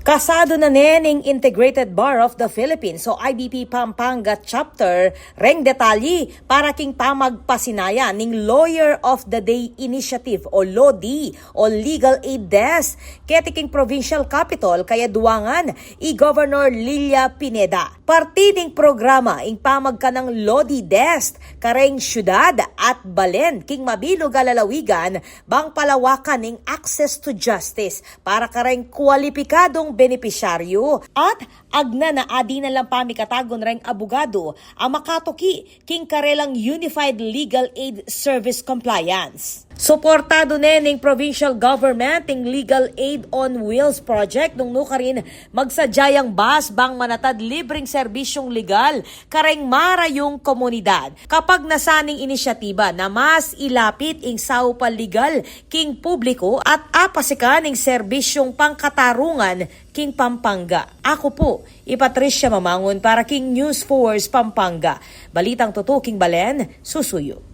Kasado na ning Integrated Bar of the Philippines o IBP Pampanga Chapter reng detalye para king pamagpasinaya ning Lawyer of the Day Initiative o LODI o Legal Aid Desk ketiking Provincial Capital kaya duwangan i-Governor Lilia Pineda. Partiding programa ing pamagkanang LODI Desk kareng syudad at balen king mabilog alalawigan bang palawakan ning access to justice para kareng kwalipikadong benepisyaryo at agna na adi na lang pamikatagon reng abogado ang makatoki king karelang Unified Legal Aid Service Compliance. Suportado ning provincial government ing Legal Aid on Wheels project nung nukarin magsadyayang bus bang manatad libreng serbisyong legal kareng marayong komunidad. Kapag nasaning inisyatiba na mas ilapit ing saupa legal king publiko at apasikan ing serbisyong pangkatarungan king Pampanga. Ako po, Patricia Mamangon para king News Force Pampanga. Balitang totoo king Balen, susuyo.